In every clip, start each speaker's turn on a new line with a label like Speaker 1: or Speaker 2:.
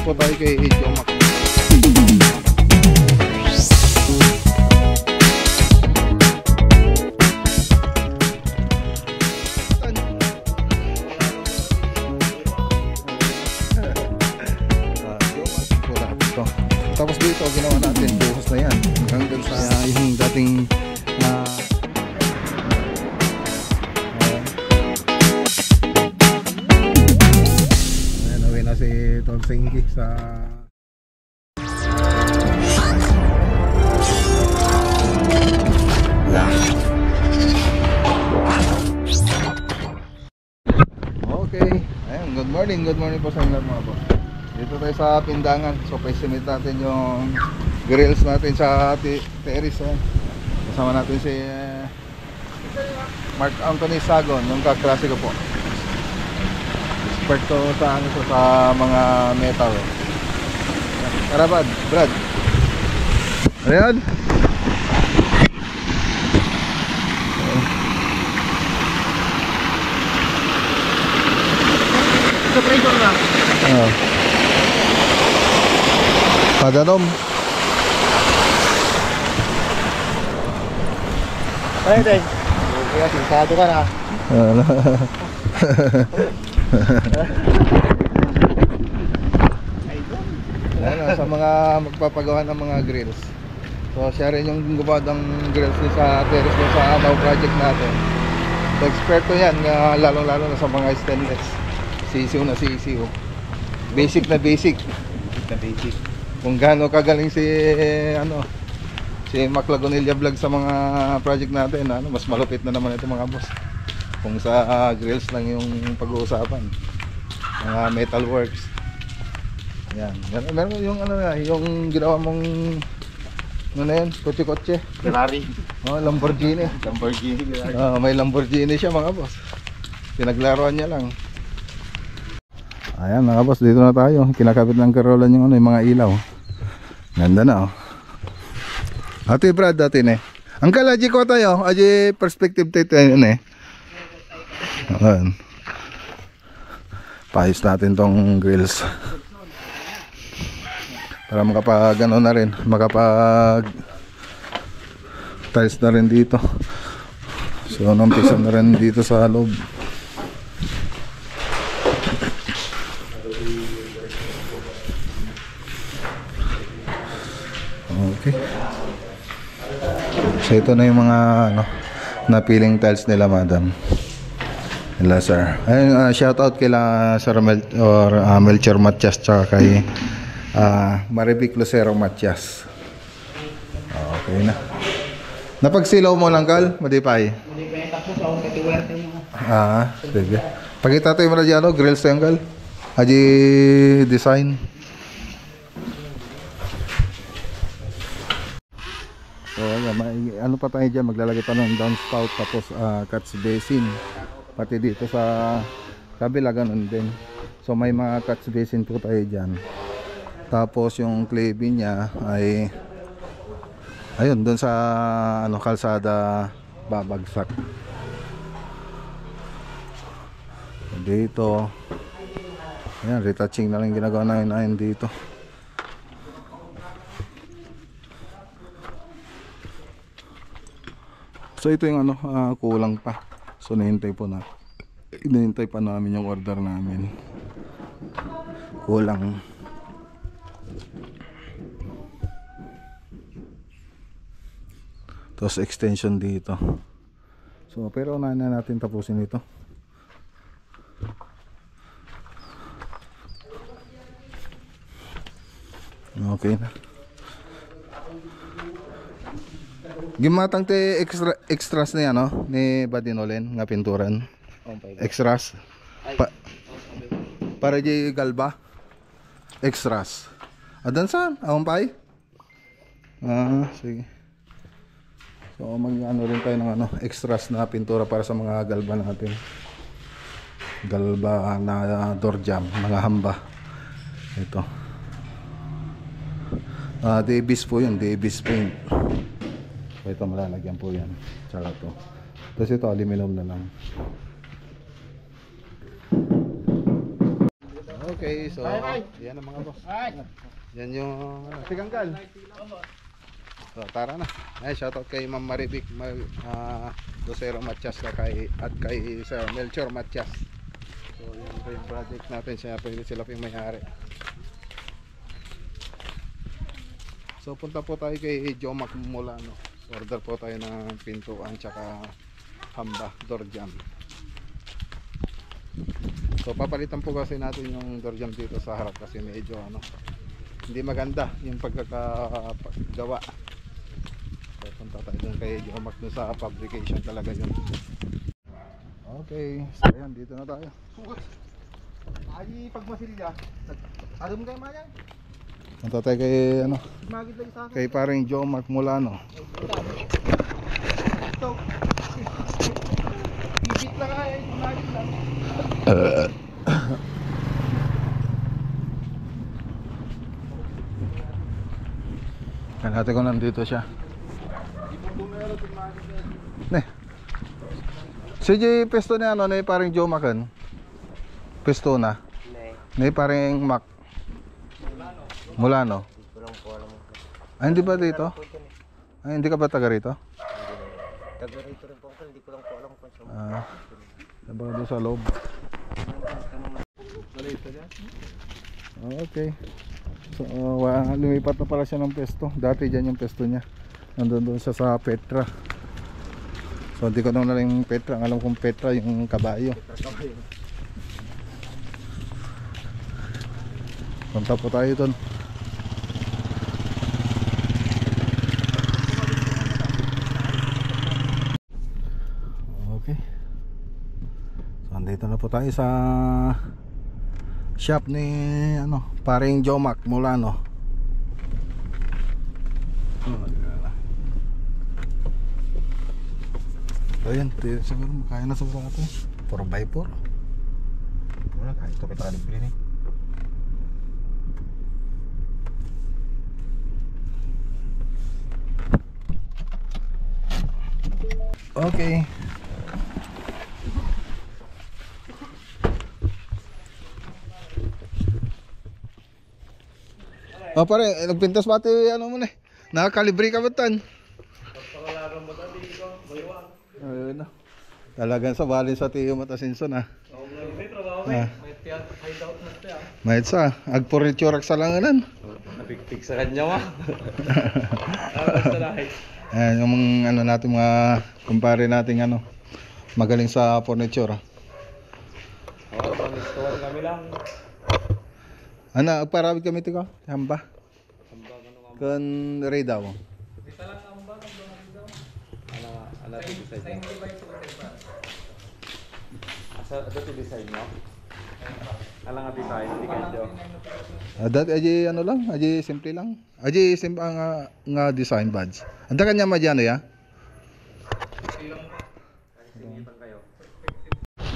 Speaker 1: po tayo kay Jomac. Tapos dito ginawa natin buhos na yan hanggang sa yung dating ayan, uwi na si Tolsingki sa okay. Ayan, good morning po sa inyo mga po. Dito tayo sa Pindangan. So pa-estimate natin yung grills natin sa terrace. Kasama natin si Mark Anthony Sagon, yung kaklase ko po. Expert to sa ano, sa mga metal. Tara Brad. Ayan.
Speaker 2: Sa pressure na.
Speaker 1: Padanom.
Speaker 2: Ay, Day. Kaya sinsado ka na.
Speaker 1: Ayan, sa mga magpapagawa ng mga grills. So siya rin yung gumawa ng grills sa terrace na sa Amaw project natin. So eksperto yan, lalong-lalo na sa mga stainless. Sisiw na sisiw. Basic na basic. Kung gaano kagaling si Mac Lagunilla Vlog sa mga project natin, mas malupit na naman ito mga boss. Kung sa grills lang yung pag-uusapan, mga metal works. Yan. Meron yung yung ginawa mong yan, kotse.
Speaker 2: Ferrari.
Speaker 1: Lamborghini. May Lamborghini siya mga boss. Pinaglaruan niya lang. Ayan mga boss, dito na tayo. Kinakabit ng karolan yung yung mga ilaw. Ganda na Ate Brad natin Angkal, aji ko tayo. Aji perspective tayo yun Ayan. Paayos natin tong grills. Para makapag na rin. Makapag tiles na rin dito. So nampisa na rin dito sa loob. Okay. So ito na yung mga napiling tiles nila madam. Nila sir. Ayun, shout out kila Sir Melchor Matias tsaka kay Marivic Lucero Matias. Okay na. Napagsilaw mo lang kal, madipay.
Speaker 2: Madipay tapos ako katiwerte mo.
Speaker 1: Sige. Pakita tayo mo na dyan grills tayo kal. Aji design. So ano pa tayo dyan, maglalagay pa ng downspout tapos catch basin pati dito sa kabila ganun din. So may mga catch basin po tayo dyan. Tapos yung clay bin nya ay ayun doon sa kalsada babagsak dito. Ayan, retouching na lang ginagawa namin dito. So ito yung kulang pa. So hinihintay pa namin yung order namin. Kulang. Tapos extension dito. So pero unahin na natin tapusin ito. Okay na. Gimatang te extras na yan ni Badinolen nga pinturan. Extras. Para di galba. Extras. Adan saan? Ahon pa sige. So rin tayo ng extras na pintura para sa mga galba natin. Galba na door jamb, mga hamba. Ito. Davis po yun, Davis paint. So ito malalagyan po yan. Tsaka to. Tapos ito aluminum na lang. Okay, so yan ang mga boss. Yan yung Siganggal. So tara na. Ay, shoutout kay Ma'am Maribik Dosero Matias at kay Sir Melchor Matias. So yun po yung project natin. Sila po yung may-ari. So punta po tayo kay Jomac Mulano. Order po tayo ng pintuan tsaka hamba, door jamb. So papalitan po kasi natin yung door jamb dito sa harap kasi medyo hindi maganda yung pagkakagawa. So punta tayo dun kay Jomac dun sa fabrication talaga yun. Okay, so ayan, dito na tayo.
Speaker 2: Ay, pag masilya. Ano mo kayo man yan?
Speaker 1: Punta tayo kay
Speaker 2: Magid lang sa akin.
Speaker 1: kay paring Jomac Mulano.
Speaker 2: Ito. Ibit lang ay, magid lang.
Speaker 1: Kanate ko nandito siya. Ne. CJ pesto na na parang Jomacan. Pesto na. Ne parang Mac. Mulano. Ay, hindi ba dito? Ay, hindi ka ba taga rito?
Speaker 2: Taga rito rin po ako, hindi ko lang po alam kung saan.
Speaker 1: Diba doon sa loob? Okay. So, lumipat na pala siya ng pesto. Dati dyan yung pesto niya. Nandun siya sa Petra. So, hindi ko nung nalang yung Petra. Ang alam kong Petra yung kabayo. Punta po tayo doon. Okay. So, andito na po tayo sa shop ni paring Jomac Mulano. So yan, siguro makaya na sa atin 4x4.
Speaker 2: Wala, kahit ito kita kalibre na eh.
Speaker 1: Okay. Oh pare, nagpintas pati mo na. Nakakalibre ka ba tan? Ayun na. Talagang sa balin sa tiyo matasinson ha. Mahit sa, agpurichurak sa langanan.
Speaker 2: Napikpik sa kanya ma.
Speaker 1: Ayan, yung mga natin mga kumpare nating magaling sa furniture.
Speaker 2: Pang-store kami lang.
Speaker 1: Agparawid kami tiko, hamba. Kan ray daw.
Speaker 2: Isa lang ang ba, ano design mo? Asa ito design mo? Alang nga design, hindi kayo.
Speaker 1: Dati aji lang, aji simple lang. Aji simple nga design badge. Anda kanya madyan ya.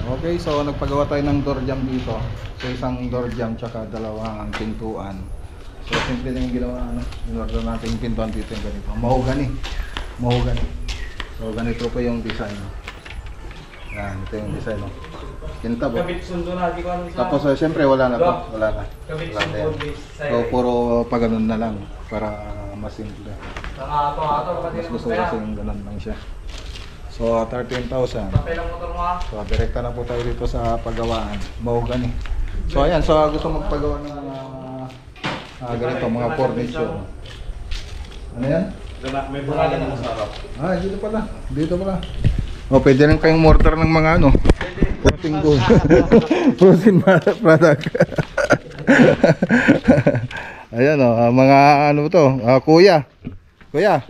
Speaker 1: Okay, so nagpagawa tayo ng door jamb dito. So isang door jamb tsaka dalawang pintuan. So simple lang yung ginawa in-order natin yung pintuan dito yung ganito. Mahogany. So ganito po yung design. Yan, ito yung design Kintab.
Speaker 2: Kabit sundo na, di ko ano sa...
Speaker 1: Tapos siyempre wala na to. Wala na.
Speaker 2: Kabit
Speaker 1: Wala na yan.
Speaker 2: sundo.
Speaker 1: So puro paganon na lang para mas simple.
Speaker 2: Nakato,
Speaker 1: Mas gusto kasi yung ganun lang siya. So 13,000.
Speaker 2: Patay lang motor mo ha.
Speaker 1: So direkta na po tayo dito sa paggawaan. Mahogany. So ayan, so gusto magpagawa ng mga ganito, mga furniture. Ano yan?
Speaker 2: May pangalan na sa harap.
Speaker 1: Dito pala. Dito pala. O, pwede rin kayong mortar ng mga protein gold. Protein product. Ayan mga to, kuya. Kuya.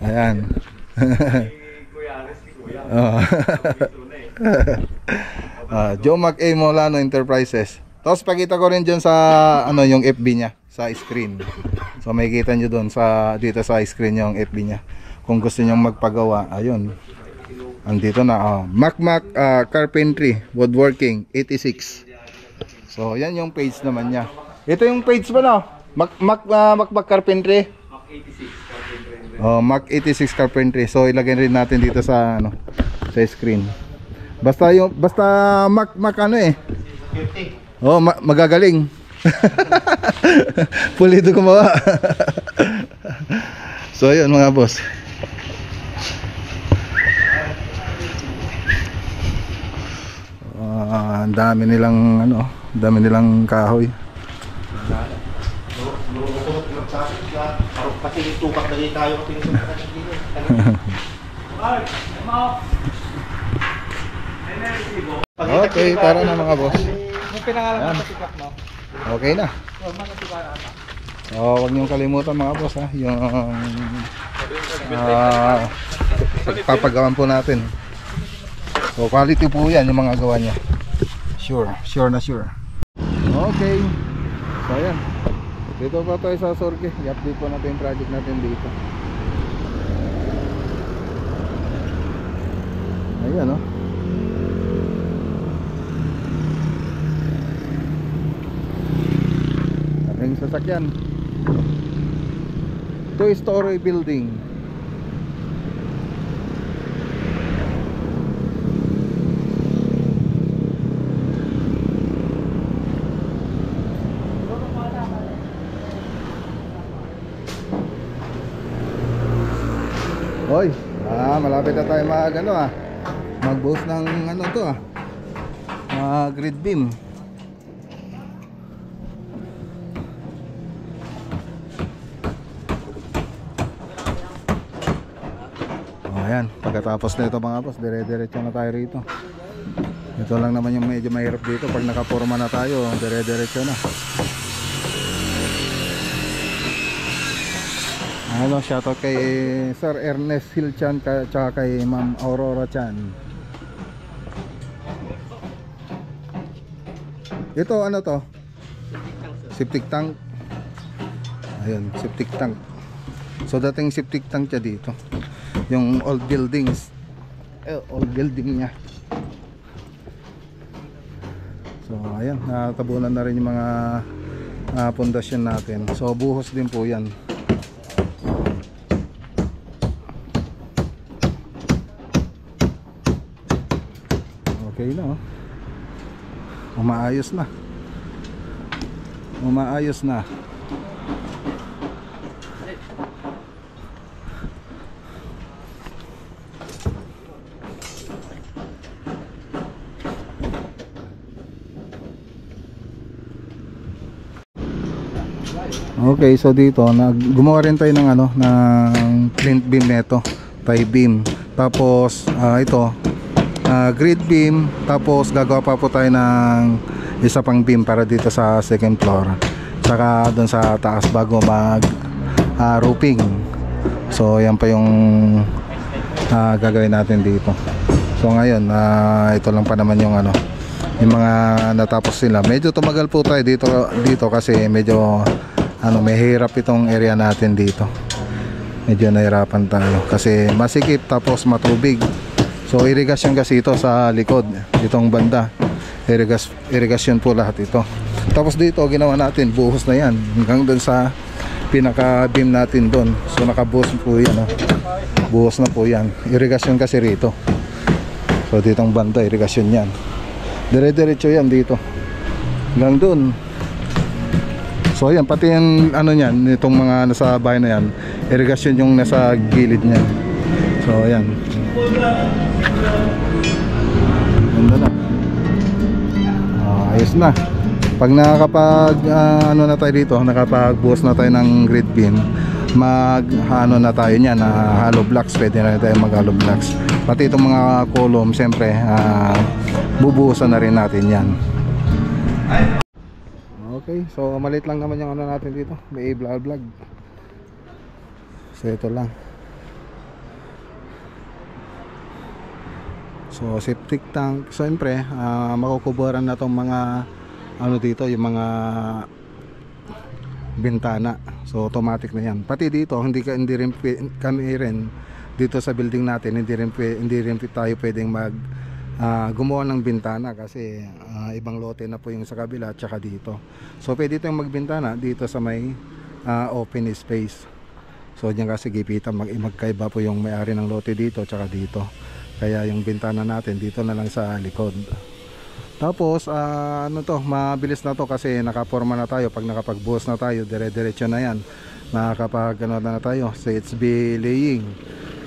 Speaker 1: Ayan. Jomac A. Mulano Enterprises. Tapos pakita ko rin dyan sa yung FB niya sa screen. So makikita nyo doon dito sa screen yung FB niya. Kung gusto niyo magpagawa, ayun. Andito na Mac Carpentry Woodworking 86. So yan yung page naman niya. Ito yung page ba Mac Carpentry? Mac 86 Carpentry. So ilagay rin natin dito sa sa screen. Basta Mac
Speaker 2: 50.
Speaker 1: Oh, magagaling. Pulido gumawa. So ayun mga boss. Ang dami nilang ano, dami nilang kahoy.
Speaker 2: Kasi tukak na tayo kasi
Speaker 1: Okay, tara na mga boss.
Speaker 3: Yung pinangalan mo sa pick-up mo?
Speaker 1: Okay na.
Speaker 3: Huwag man na siya.
Speaker 1: Oh, huwag niyong kalimutan mga boss ha, yung papagawan po natin. So quality po yan yung mga gawa niya. Sure na sure. Okay. So ayan. Dito pa tayo sa Sorge. I-update po natin yung project natin dito. Ayan oh. Ating sasakyan. 2-story building. Hoy, malapit na tayo mag-boast ng ano to grid beam. Ayan, pagkatapos na ito mga boss, dire-diretso na tayo rito. Ito lang naman yung medyo mahirap dito. Pag nakaporma na tayo, dire-diretso na. Ano, shoutout kay Sir Ernest Hilchan tsaka kay Ma'am Aurora Chan. Ito ano to? Septic tank. Ayun, septic tank. So dating septic tank siya dito. Yung old buildings. Old building niya. So ayan, natabunan na rin yung mga pundasyon natin. So buhos din po yan. Okay na oh. Umaayos na. Umaayos na. Okay, so dito gumawa rin tayo ng ano, ng flint beam nito, tie beam. Tapos ito grid beam, tapos gagawa pa po tayo ng isa pang beam para dito sa second floor. Saka doon sa taas bago mag roofing. So yan pa yung gagawin natin dito. So ngayon ito lang pa naman yung ano, yung mga natapos sila. Medyo tumagal po tayo dito kasi medyo ano, may hirap itong area natin dito. Medyo nahirapan tayo kasi masikip tapos matubig. So irigasyon kasi ito sa likod, ditong banda. Irigasyon po lahat ito. Tapos dito ginawa natin, buhos na yan hanggang doon sa pinaka beam natin doon. So nakabuhos po yan buhos na po yan. Irigasyon kasi rito. So ditong banda, irigasyon yan. Dire-diretso yan dito hanggang doon. So ayan, pati yung ano niyan, itong mga nasa bahay na yan, irigasyon yung nasa gilid niya. So ayan. Ganda na. Ayos na. Pag nakakapag ano na tayo dito, nakapagbuhos na tayo ng grid beam, ano na tayo niyan, hollow blocks, pwede na tayo mag hollow blocks. Pati itong mga column, siyempre bubuhusan na rin natin yan. Okay, so maliit lang naman yung ano natin dito, may vlog. So ito lang. So septic tank, siyempre makukuburan na tong mga ano dito, yung mga bintana. So automatic na yan. Pati dito hindi rin kami rin dito sa building natin, hindi rin tayo pwedeng gumawa ng bintana kasi ibang lote na po yung sa kabila at saka dito. So pwede tayong magbintana dito sa may open space. So diyan kasi gipitan magkaiba po yung may-ari ng lote dito at saka dito. Kaya yung bintana natin dito na lang sa likod. Tapos ano to, mabilis na to kasi nakaporma na tayo. Pag nakapagbuhos na tayo, dire-diretso na yan. Nakakapag ano na tayo, CHB laying.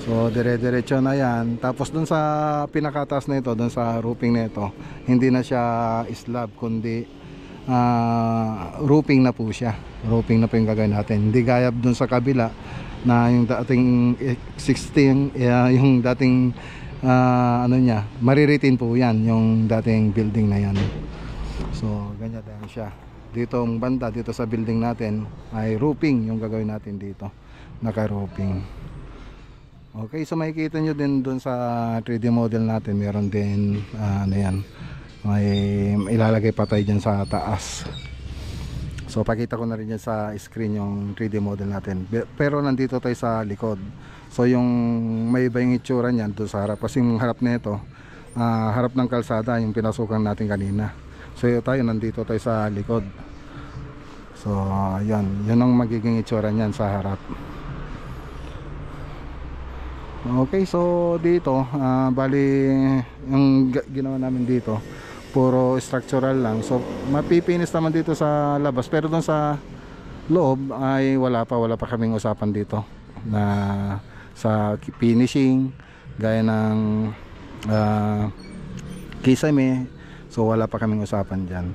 Speaker 1: So dire-diretso na yan. Tapos dun sa pinakataas na ito, dun sa roofing na ito, hindi na siya slab kundi roofing na po siya. Roofing na po yung gagawin natin. Hindi gaya dun sa kabila na yung dating 16 yung dating ano niya, mariritin po yan yung dating building na yan. So ganyan din siya. Dito ang banda, dito sa building natin ay roofing yung gagawin natin dito, naka roofing. Okay, so makikita nyo din dun sa 3D model natin, meron din ano yan, may ilalagay pa tayo dyan sa taas. So pakita ko na rin yan sa screen yung 3D model natin. Pero nandito tayo sa likod. So yung may iba yung itsura niyan doon sa harap. Kasi yung harap nito, harap ng kalsada yung pinasukan natin kanina. So tayo nandito tayo sa likod. So yun ang magiging itsura niyan sa harap. Okay, so dito bali yung ginawa namin dito puro structural lang. So mapipinis naman dito sa labas, pero doon sa loob ay wala pa kaming usapan dito na sa finishing gaya ng kisame. So wala pa kaming usapan dyan.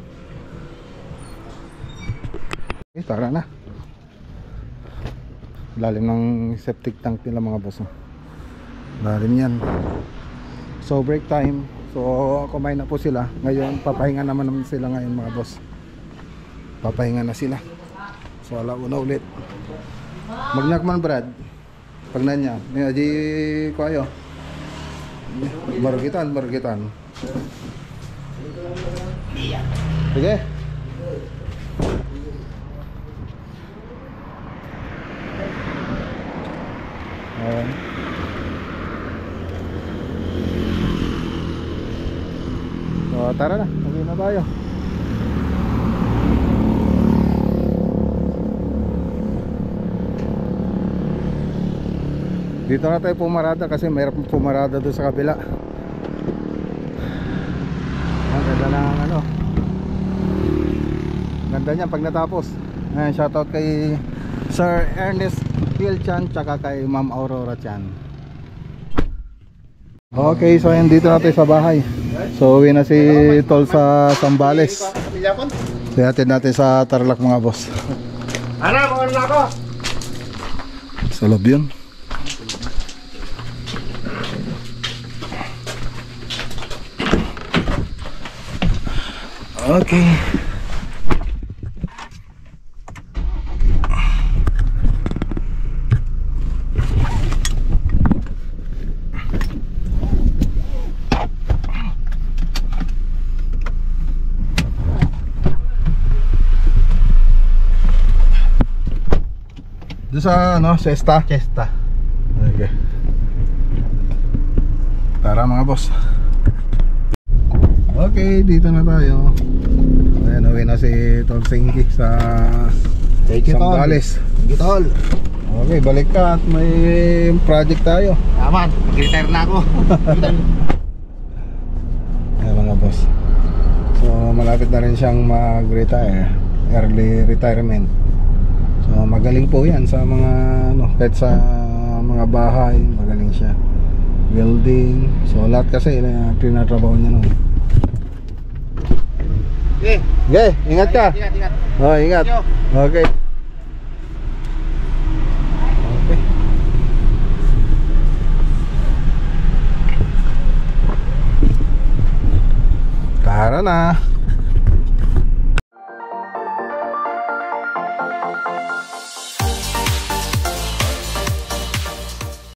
Speaker 1: Okay, tara na. Lalim ng septic tank nila mga boss. Lalim yan. So break time. So kumain na po sila. Ngayon papahinga naman sila ngayon mga boss. Papahinga na sila. So alauna ulit. Magnakman Brad. Pag nanya, di ko ayo. Barugitan. Sige. So tara na, uwi na tayo. Dito na tayo pumarada kasi mayroon pumarada doon sa kabila. Ang ganda ng ano, ganda niya pag natapos. Ayan, shoutout kay Sir Ernest Phil Chan tsaka kay Ma'am Aurora Chan. Okay, so ayan, dito na tayo sa bahay. So uwi na si Tol sa Sambales. So hatid natin sa Tarlac mga boss.
Speaker 3: Ano, mga ako?
Speaker 1: Sa loob yun. Okay. Doon sa ano, Cesta?
Speaker 3: Chesta.
Speaker 1: Okay. Tara mga boss. Okay, dito na tayo. Ayan, uwi na si Tol Singki sa Sambales.
Speaker 3: Thank you, Tol.
Speaker 1: Okay, balik ka at may project tayo.
Speaker 3: Yaman, mag-retire na ako.
Speaker 1: Ayan mga boss. So malapit na rin siyang mag-retire. Early retirement. So magaling po yan sa mga ano, kahit sa mga bahay, magaling siya. Welding. So lahat kasi tinatrabaho niya nun.
Speaker 3: Okay.
Speaker 1: Okay, ingat ka.
Speaker 3: Ingat.
Speaker 1: Oh, ingat. Okay. Okay. Tara na.